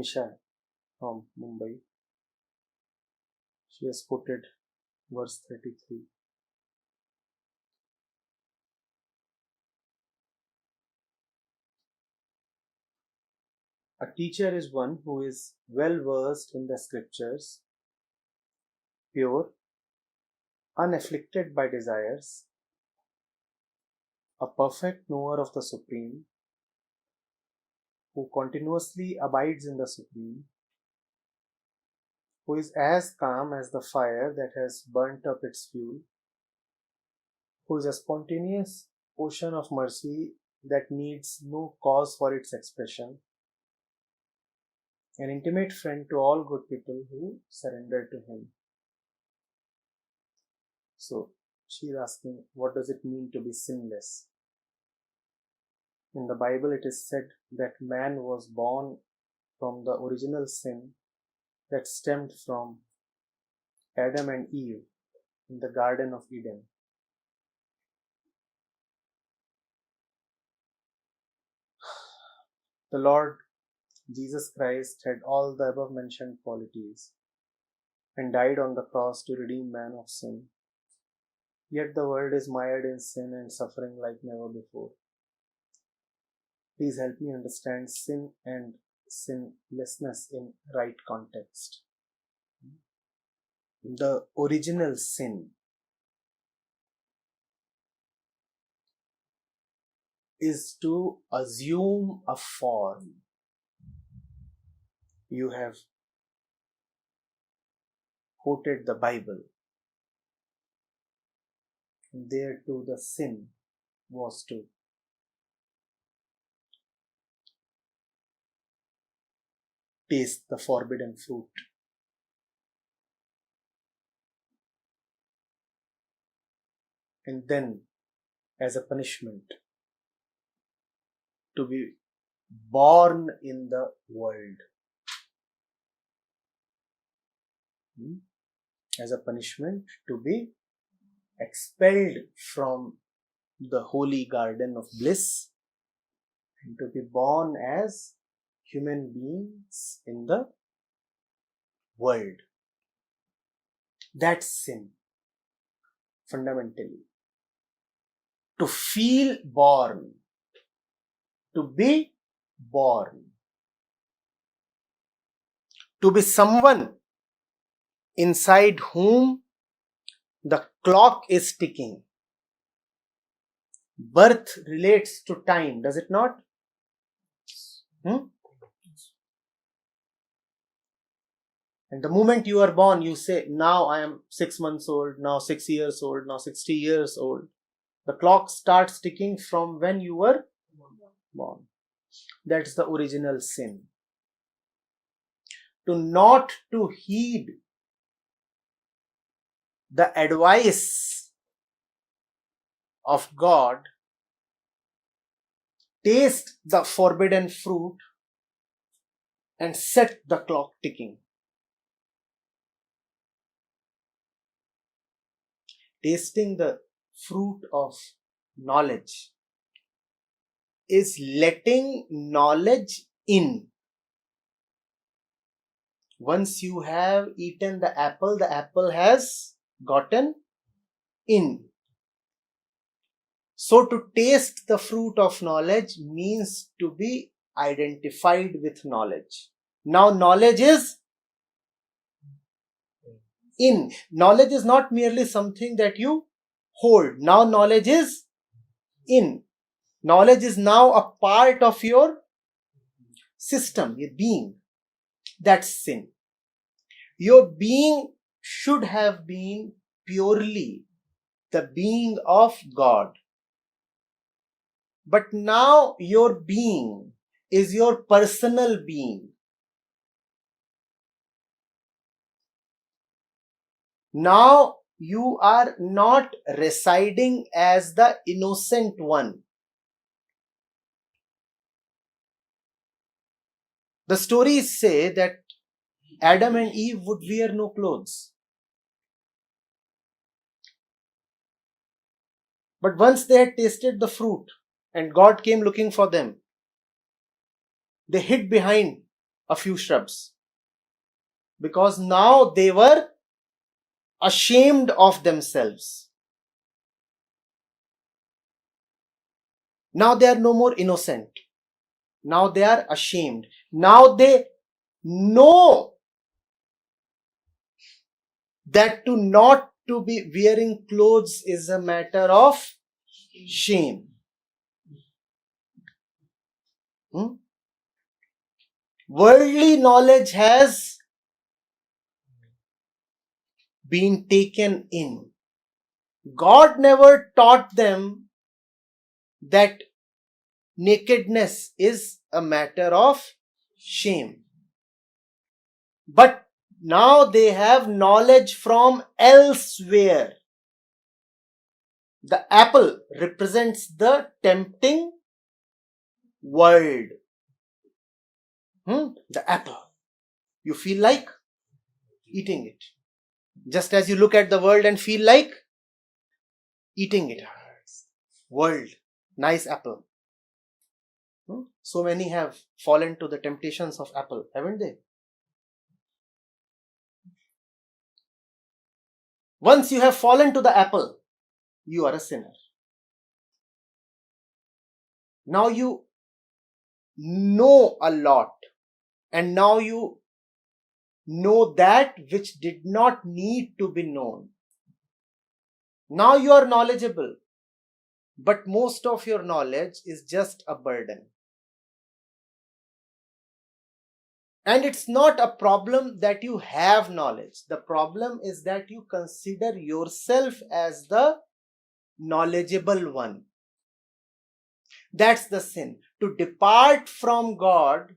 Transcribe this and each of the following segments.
Nimisha from Mumbai. She has quoted verse 33. A teacher is one who is well versed in the scriptures, pure, unafflicted by desires, a perfect knower of the Supreme, who continuously abides in the Supreme, who is as calm as the fire that has burnt up its fuel, who is a spontaneous ocean of mercy that needs no cause for its expression, an intimate friend to all good people who surrender to him. So she is asking, what does it mean to be sinless? In the Bible, it is said that man was born from the original sin that stemmed from Adam and Eve in the Garden of Eden. The Lord Jesus Christ had all the above mentioned qualities and died on the cross to redeem man of sin. Yet the world is mired in sin and suffering like never before. Please help me understand sin and sinlessness in right context. The original sin is to assume a form. You have quoted the Bible. There too the sin was to taste the forbidden fruit. And then, as a punishment, to be born in the world. As a punishment, to be expelled from the holy garden of bliss and to be born as human beings in the world. That's sin, fundamentally. To feel born, to be born, to be someone inside whom the clock is ticking. Birth relates to time, does it not? And the moment you are born, you say, now I am 6 months old, now 6 years old, now 60 years old. The clock starts ticking from when you were born. That's the original sin. Not to heed the advice of God, taste the forbidden fruit and set the clock ticking. Tasting the fruit of knowledge is letting knowledge in. Once you have eaten the apple has gotten in. So to taste the fruit of knowledge means to be identified with knowledge. Now knowledge is in. Knowledge is not merely something that you hold. Now knowledge is in. Knowledge is now a part of your system, your being. That's sin. Your being should have been purely the being of God. But now your being is your personal being. Now you are not residing as the innocent one. The stories say that Adam and Eve would wear no clothes. But once they had tasted the fruit and God came looking for them, they hid behind a few shrubs, because now they were ashamed of themselves. Now they are no more innocent. Now they are ashamed. Now they know that not to be wearing clothes is a matter of shame. Worldly knowledge has been taken in. God never taught them that nakedness is a matter of shame. But now they have knowledge from elsewhere. The apple represents the tempting world. The apple. You feel like eating it. Just as you look at the world and feel like eating it. World. Nice apple. So many have fallen to the temptations of apple, haven't they? Once you have fallen to the apple, you are a sinner. Now you know a lot, and now you know that which did not need to be known. Now you are knowledgeable, but most of your knowledge is just a burden. And it's not a problem that you have knowledge. The problem is that you consider yourself as the knowledgeable one. That's the sin. To depart from God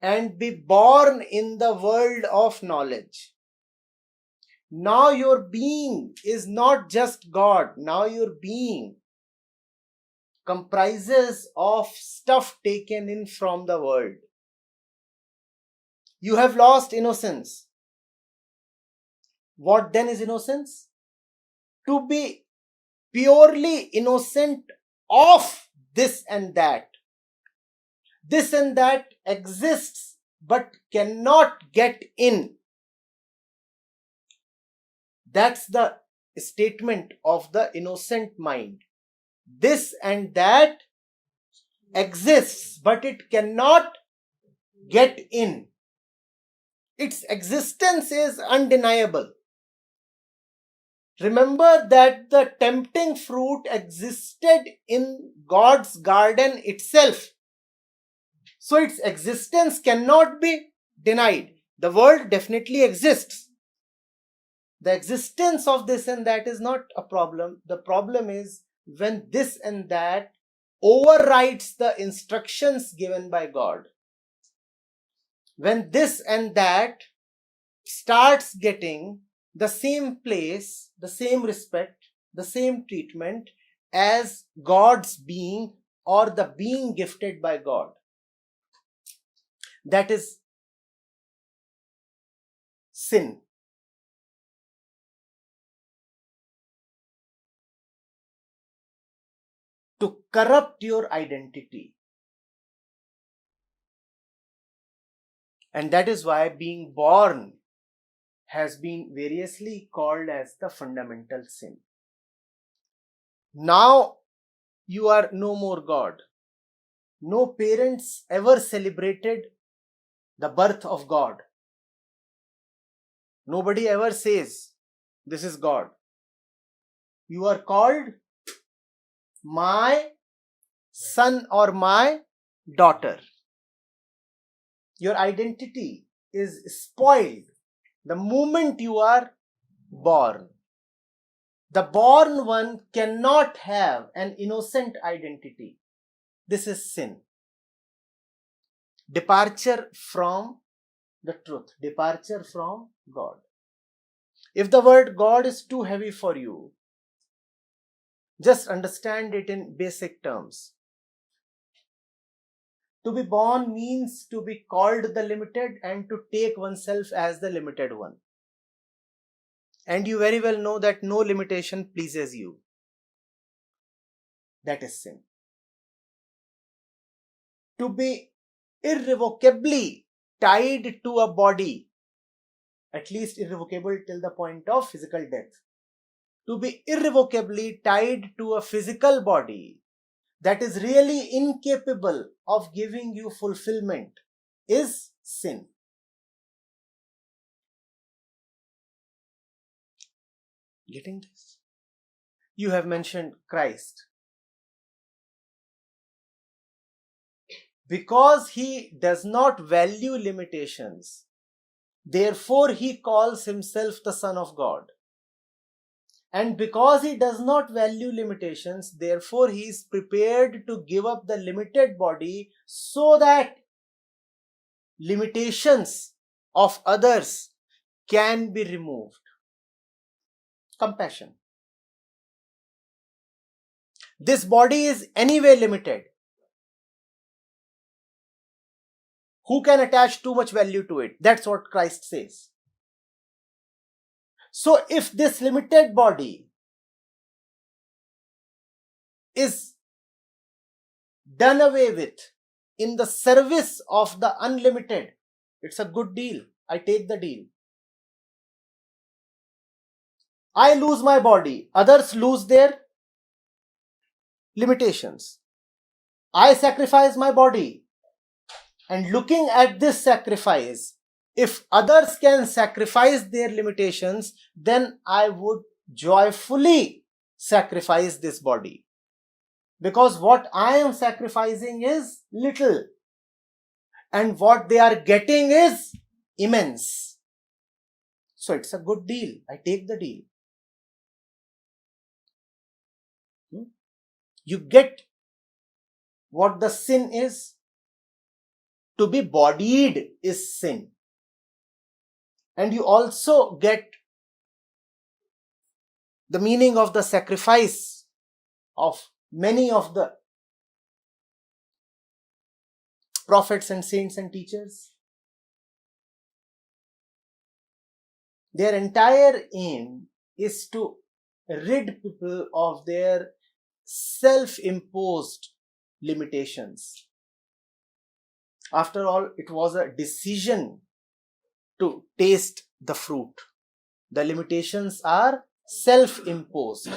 and be born in the world of knowledge. Now your being is not just God. Now your being comprises of stuff taken in from the world. You have lost innocence. What then is innocence? To be purely innocent of this and that. This and that exists but cannot get in. That's the statement of the innocent mind. This and that exists but it cannot get in. Its existence is undeniable. Remember that the tempting fruit existed in God's garden itself. So its existence cannot be denied. The world definitely exists. The existence of this and that is not a problem. The problem is when this and that overrides the instructions given by God. When this and that starts getting the same place, the same respect, the same treatment as God's being or the being gifted by God. That is sin. To corrupt your identity. And that is why being born has been variously called as the fundamental sin. Now you are no more God. No parents ever celebrated the birth of God. Nobody ever says, this is God. You are called my son or my daughter. Your identity is spoiled the moment you are born. The born one cannot have an innocent identity. This is sin. Departure from the truth. Departure from God. If the word God is too heavy for you, just understand it in basic terms. To be born means to be called the limited and to take oneself as the limited one. And you very well know that no limitation pleases you. That is sin. To be irrevocably tied to a body, at least irrevocable till the point of physical death. To be irrevocably tied to a physical body that is really incapable of giving you fulfillment is sin. Getting this? You have mentioned Christ. Because he does not value limitations, therefore he calls himself the Son of God. And because he does not value limitations, therefore he is prepared to give up the limited body so that limitations of others can be removed. Compassion. This body is anyway limited. Who can attach too much value to it? That's what Christ says. So if this limited body is done away with in the service of the unlimited, it's a good deal. I take the deal. I lose my body, others lose their limitations. I sacrifice my body, and looking at this sacrifice, if others can sacrifice their limitations, then I would joyfully sacrifice this body. Because what I am sacrificing is little, and what they are getting is immense. So it's a good deal. I take the deal. You get what the sin is. To be bodied is sin. And you also get the meaning of the sacrifice of many of the prophets and saints and teachers. Their entire aim is to rid people of their self-imposed limitations. After all, it was a decision to taste the fruit. The limitations are self-imposed.